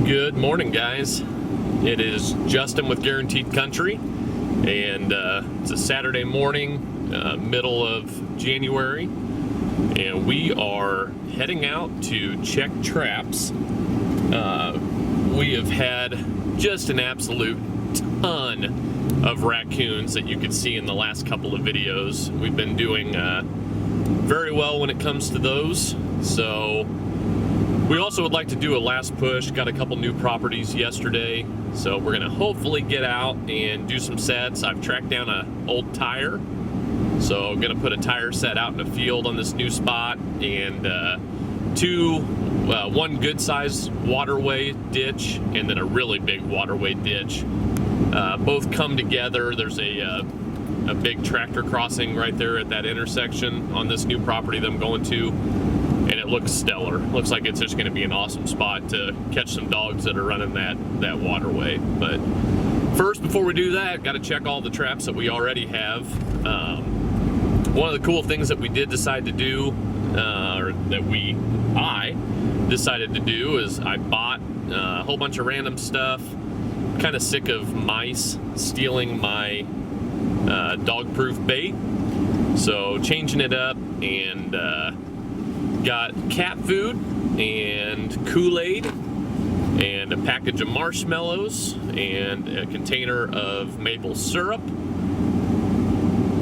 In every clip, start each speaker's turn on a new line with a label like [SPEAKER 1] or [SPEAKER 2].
[SPEAKER 1] Good morning, guys. It is Justin with Guaranteed Country, and it's a Saturday morning, middle of January, and we are heading out to check traps. We have had just an absolute ton of raccoons that you could see in the last couple of videos. We've been doing very well when it comes to those, so we also would like to do a last push. Got a couple new properties yesterday, so we're gonna hopefully get out and do some sets. I've tracked down an old tire, so I'm gonna put a tire set out in the field on this new spot, and one good sized waterway ditch and then a really big waterway ditch. Both come together. There's a big tractor crossing right there at that intersection on this new property that I'm going to, and it looks stellar. Looks like it's just going to be an awesome spot to catch some dogs that are running that waterway. But first, before we do that, got to check all the traps that we already have. One of the cool things that we did decide to do, or that I decided to do, is I bought a whole bunch of random stuff. Kind of sick of mice stealing my dog-proof bait, so changing it up, and got cat food and Kool-Aid and a package of marshmallows and a container of maple syrup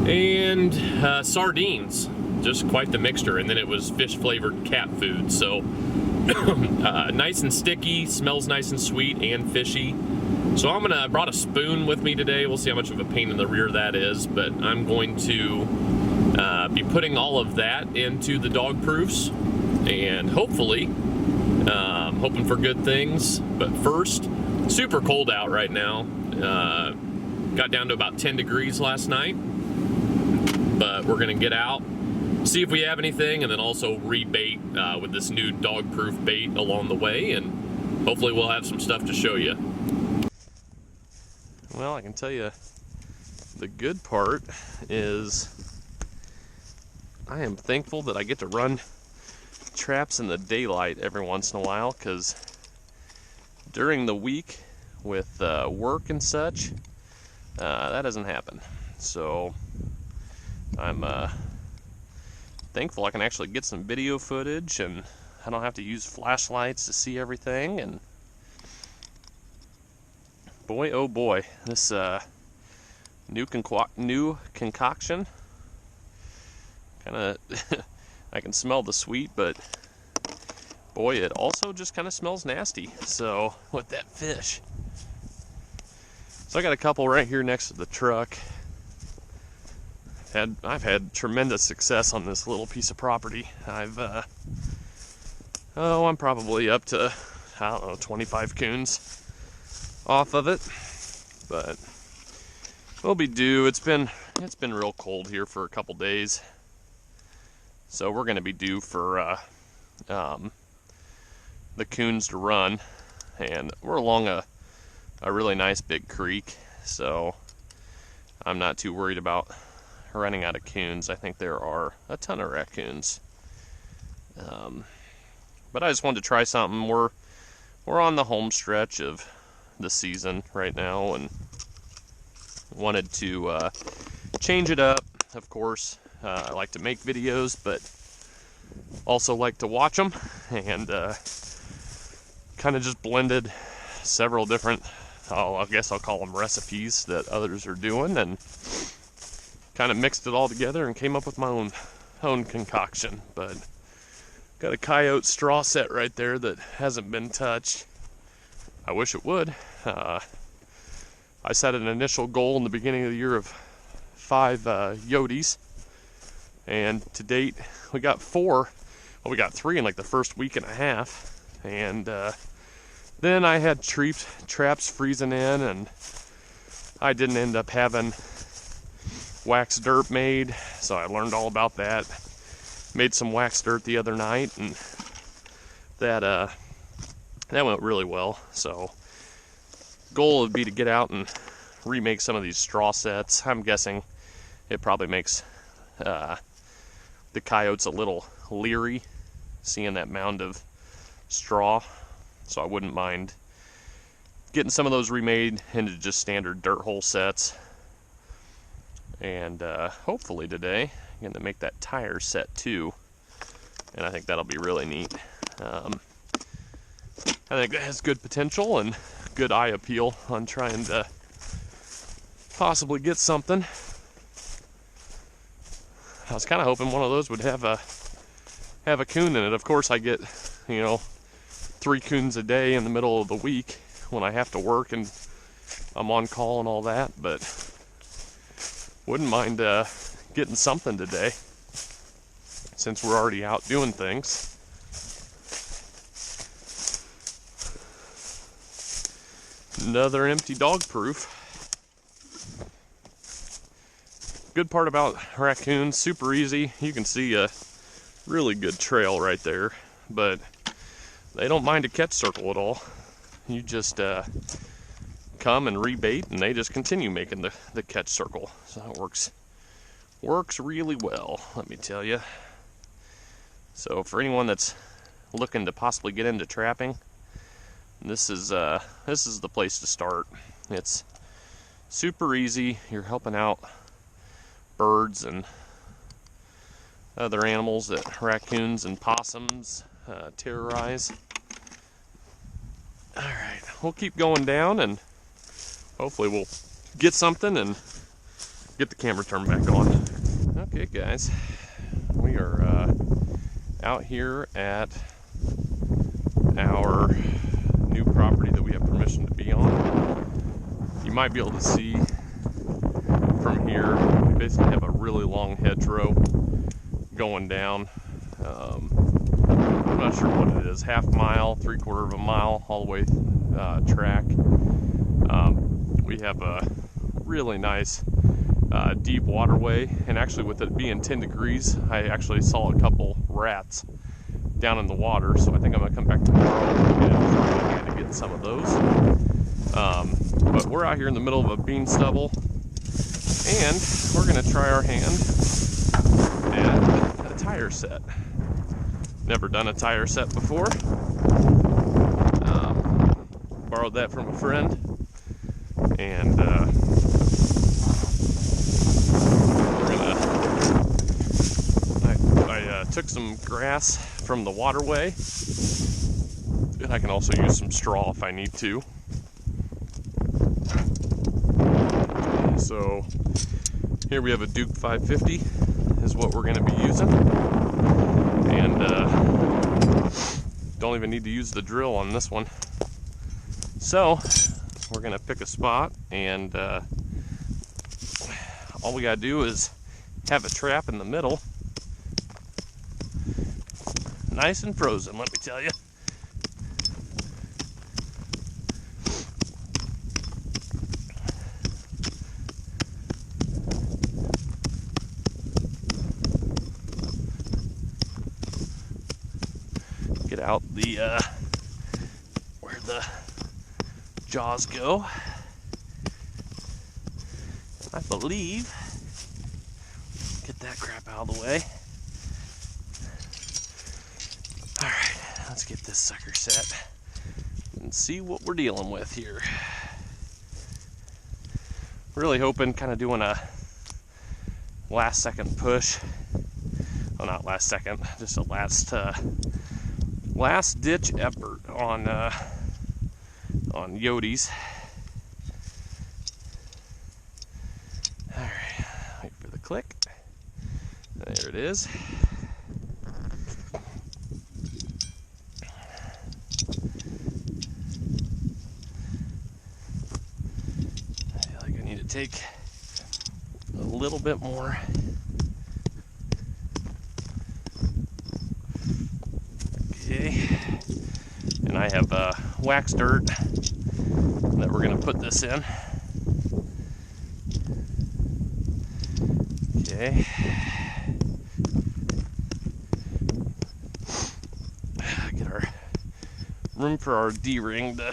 [SPEAKER 1] and sardines. Just quite the mixture. And then it was fish flavored cat food, so nice and sticky, smells nice and sweet and fishy. So I brought a spoon with me today. We'll see how much of a pain in the rear that is, but I'm going to be putting all of that into the dog proofs, and hopefully hoping for good things. But first, super cold out right now. Got down to about 10 degrees last night, but we're gonna get out, see if we have anything, and then also rebait with this new dog proof bait along the way, and hopefully we'll have some stuff to show you. Well, I can tell you the good part is I am thankful that I get to run traps in the daylight every once in a while, because during the week with work and such, that doesn't happen. So I'm thankful I can actually get some video footage, and I don't have to use flashlights to see everything. And boy, oh boy, this new concoction, kind of I can smell the sweet, but boy, it also just kind of smells nasty. So with that fish, so I got a couple right here next to the truck. I've had tremendous success on this little piece of property. I'm probably up to, I don't know, 25 coons off of it, but we'll be due. It's been real cold here for a couple days, so we're going to be due for the coons to run, and we're along a really nice big creek, so I'm not too worried about running out of coons. I think there are a ton of raccoons, but I just wanted to try something. We're on the home stretch of the season right now, and wanted to change it up. Of course, I like to make videos, but also like to watch them, and kind of just blended several different, I guess I'll call them recipes that others are doing, and kind of mixed it all together and came up with my own concoction. But got a Coyote straw set right there that hasn't been touched. I wish it would. I set an initial goal in the beginning of the year of 5 Coyotes, and to date we got 4. Well, we got 3 in like the first week and a half, and then I had traps freezing in, and I didn't end up having wax dirt made, so I learned all about that. Made some wax dirt the other night, and that went really well. So goal would be to get out and remake some of these straw sets. I'm guessing it probably makes the coyotes a little leery seeing that mound of straw, so I wouldn't mind getting some of those remade into just standard dirt hole sets. And hopefully today I'm going to make that tire set too, and I think that'll be really neat. I think that has good potential and good eye appeal on trying to possibly get something. I was kind of hoping one of those would have a coon in it. Of course I get, 3 coons a day in the middle of the week when I have to work and I'm on call and all that, but wouldn't mind getting something today since we're already out doing things. Another empty dog proof. Good part about raccoons, super easy. You can see a really good trail right there, but they don't mind a catch circle at all. You just come and rebait and they just continue making the catch circle. So it works really well, let me tell you. So for anyone that's looking to possibly get into trapping, this is the place to start. It's super easy. You're helping out birds and other animals that raccoons and possums terrorize. Alright, we'll keep going down and hopefully we'll get something and get the camera turned back on. Okay guys, we are out here at our new property that we have permission to be on. You might be able to see from here, we basically have a really long hedgerow going down. I'm not sure what it is, half mile, 3/4 of a mile, all the way track. We have a really nice deep waterway, and actually with it being 10 degrees, I actually saw a couple rats down in the water, so I think I'm gonna come back tomorrow and try my hand to get some of those. But we're out here in the middle of a bean stubble, and we're gonna try our hand at a tire set. Never done a tire set before. Borrowed that from a friend, and I took some grass from the waterway, and I can also use some straw if I need to. So here we have a Duke 550 is what we're going to be using, and don't even need to use the drill on this one. So we're going to pick a spot, and all we got to do is have a trap in the middle, nice and frozen, let me tell you. Get out the where the jaws go. I believe, get that crap out of the way. Alright, let's get this sucker set and see what we're dealing with here. Really hoping, kind of doing a last second push. Well, not last second, just a last ditch effort on Coyotes. Alright, wait for the click. There it is. I feel like I need to take a little bit more. Okay, and I have wax dirt that we're going to put this in. Okay. Get our room for our D-ring to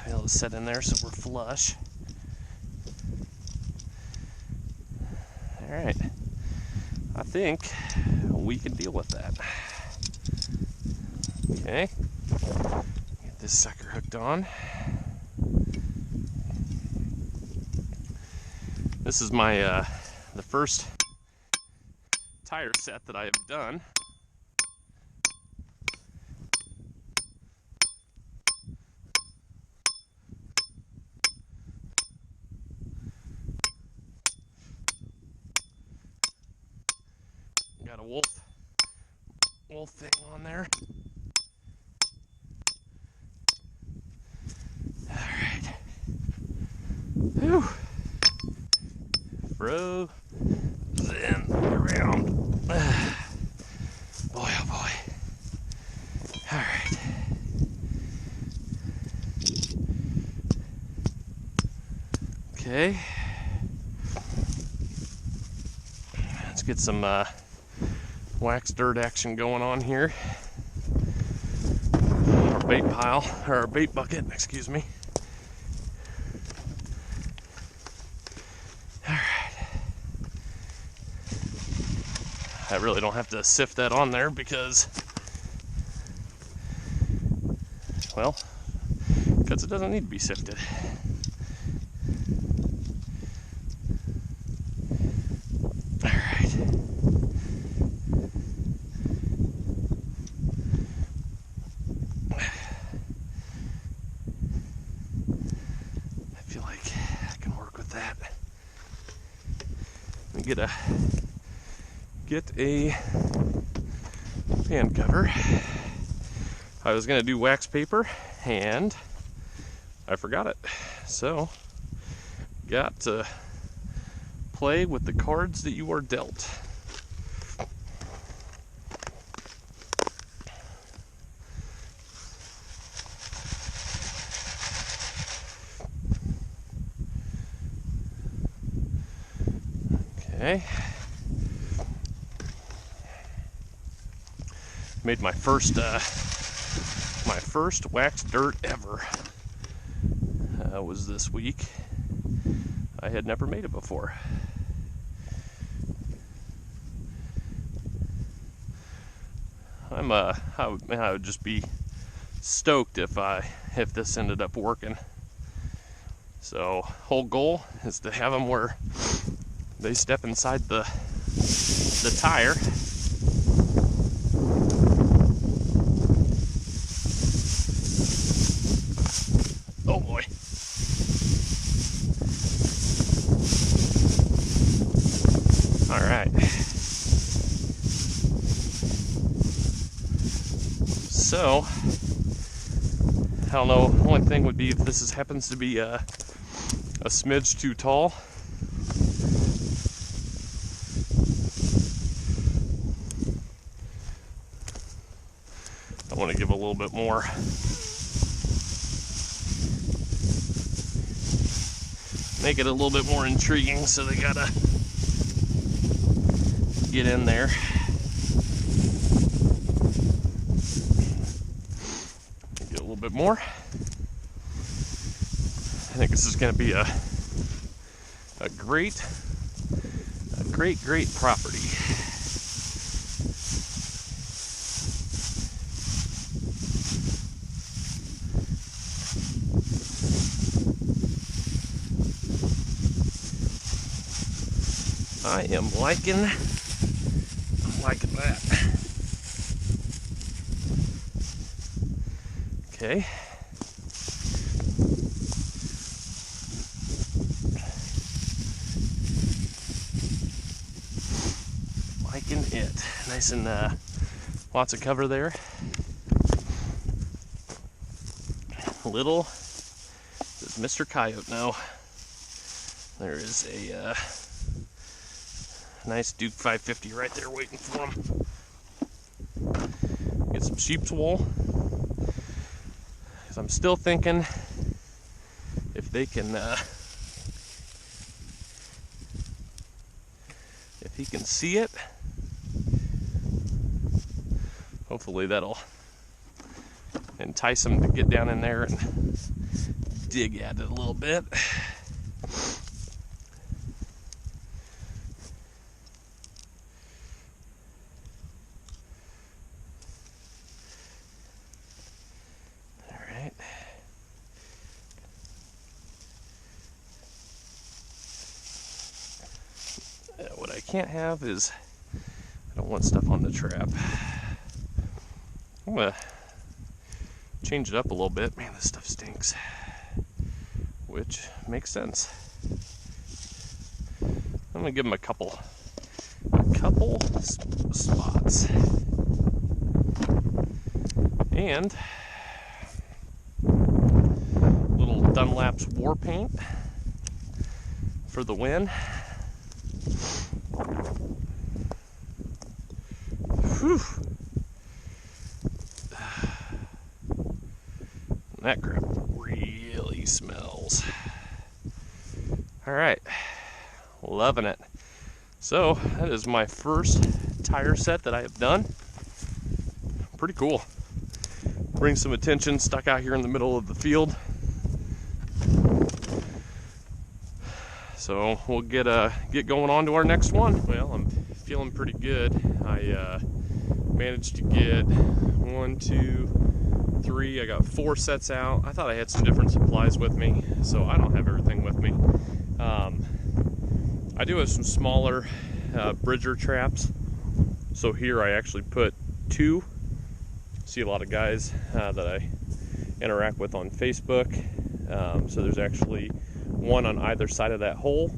[SPEAKER 1] be able to set in there so we're flush. Alright, I think we can deal with that. Okay, get this sucker hooked on. This is my the first tire set that I have done. Got a wolf thing on there. All right. Whew. Frozen around. Boy, oh boy. All right. Okay. Let's get some wax dirt action going on here. Our bait pile, or our bait bucket, excuse me. I really don't have to sift that on there because, well, because it doesn't need to be sifted. All right. I feel like I can work with that. Let me get a pan cover. I was gonna do wax paper and I forgot it. So, got to play with the cards that you are dealt. Okay. Made my first wax dirt ever. Was this week. I had never made it before. I would just be stoked if this ended up working. So, whole goal is to have them where they step inside the tire. Oh boy. All right. So, I don't know, one thing would be if this happens to be a smidge too tall. I want to give a little bit more. Make it a little bit more intriguing, so they gotta get in there. Get a little bit more. I think this is gonna be a great property. I am liking that. Okay. Liking it. Nice and lots of cover there. Little does Mr. Coyote know there is a nice Duke 550 right there waiting for him. Get some sheep's wool. Because I'm still thinking if they can, if he can see it, hopefully that'll entice him to get down in there and dig at it a little bit. can't have is, I don't want stuff on the trap. I'm gonna change it up a little bit. Man, this stuff stinks, which makes sense. I'm gonna give them a couple spots, and little Dunlap's War Paint for the win. Whew. That crap really smells. All right, loving it. So that is my first tire set that I have done. Pretty cool. Bring some attention, stuck out here in the middle of the field. So we'll get going on to our next one. Well, I'm feeling pretty good. I managed to get 1, 2, 3. I got 4 sets out. I thought I had some different supplies with me, so I don't have everything with me. I do have some smaller bridger traps. So here I actually put 2. See a lot of guys that I interact with on Facebook. So there's actually 1 on either side of that hole.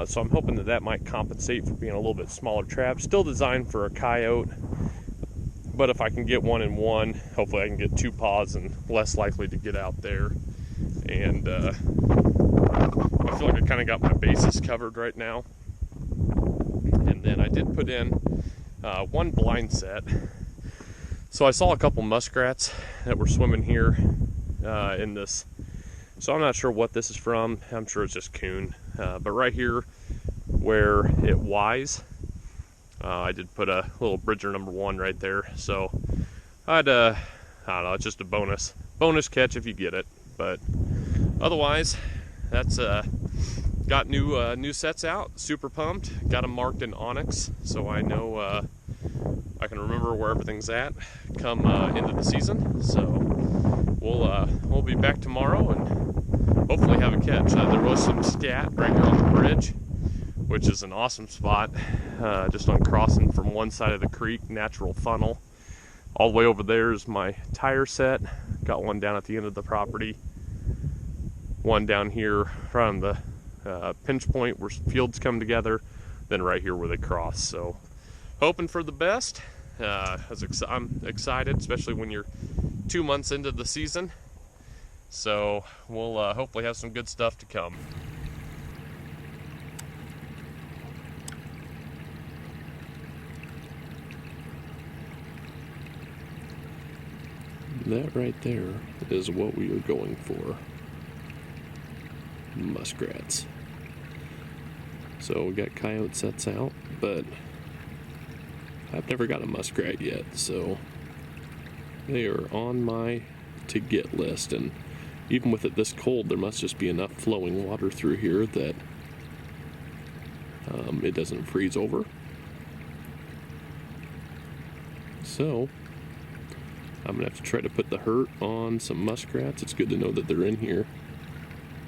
[SPEAKER 1] So I'm hoping that might compensate for being a little bit smaller trap. Still designed for a coyote, but if I can get 1 and 1, hopefully I can get 2 paws and less likely to get out there. And I feel like I kind of got my bases covered right now. And then I did put in 1 blind set. So I saw a couple muskrats that were swimming here in this. So I'm not sure what this is from. I'm sure it's just coon. But right here where it Y's, I did put a little bridger number 1 right there. So I'd, I don't know, it's just a bonus catch if you get it. But otherwise, that's got new sets out. Super pumped. Got them marked in onyx, so I know I can remember where everything's at come into the season. So we'll be back tomorrow and hopefully have a catch. There was some scat right here on the bridge, which is an awesome spot, just on crossing from one side of the creek, natural funnel. All the way over there is my tire set. Got 1 down at the end of the property, 1 down here right on the pinch point where fields come together, then right here where they cross. So hoping for the best. I'm excited, especially when you're 2 months into the season. So we'll hopefully have some good stuff to come. That right there is what we are going for. Muskrats. So we got coyote sets out, but I've never got a muskrat yet, so they are on my to get list. And even with it this cold, there must just be enough flowing water through here that it doesn't freeze over. So I'm gonna have to try to put the hurt on some muskrats. It's good to know that they're in here.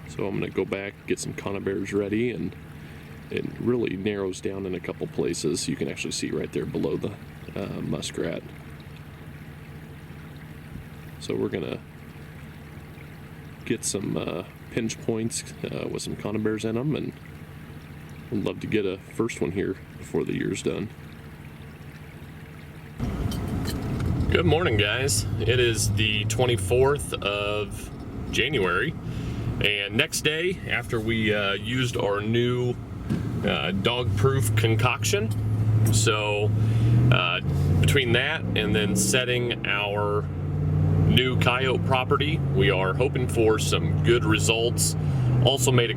[SPEAKER 1] So I'm gonna go back, get some conibears ready, and it really narrows down in a couple places. You can actually see right there below the muskrat. So we're gonna get some pinch points with some conibears in them, and I'd love to get a first one here before the year's done. Good morning, guys. It is the 24th of January, and next day after we used our new dog-proof concoction. So between that and then setting our new coyote property, we are hoping for some good results. Also made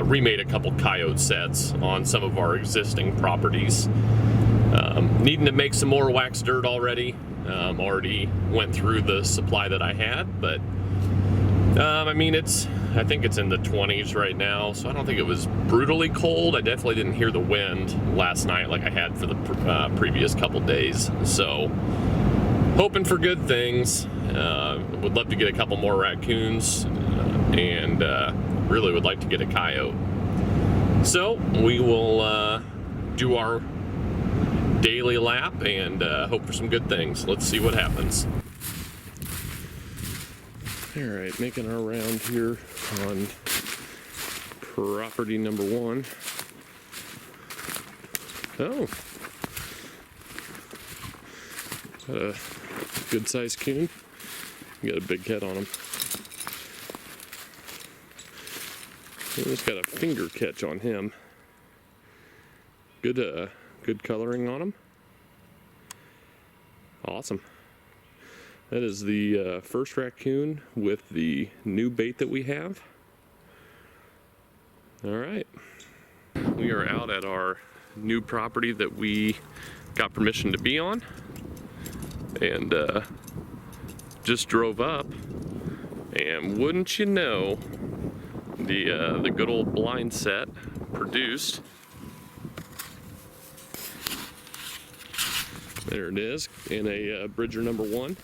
[SPEAKER 1] remade a couple coyote sets on some of our existing properties. Needing to make some more wax dirt already. Already went through the supply that I had, but I mean, I think it's in the 20s right now, so I don't think it was brutally cold. I definitely didn't hear the wind last night like I had for the previous couple days. So hoping for good things. Would love to get a couple more raccoons, and really would like to get a coyote. So we will do our daily lap and hope for some good things. Let's see what happens. All right, making our round here on property number 1. Oh, got a good sized coon. Got a big head on him. Just got a finger catch on him. Good coloring on him. Awesome. That is the first raccoon with the new bait that we have. All right. We are out at our new property that we got permission to be on, and just drove up, and wouldn't you know, the good old blind set produced. There it is, in a Bridger number 1.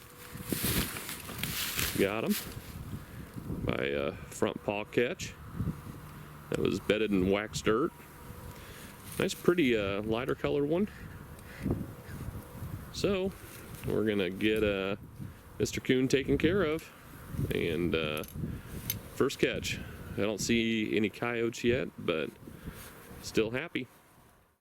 [SPEAKER 1] Got him by a front paw catch that was bedded in waxed dirt. Nice, pretty lighter colored one. So we're gonna get Mr. Coon taken care of, and first catch. I don't see any coyotes yet, but still happy.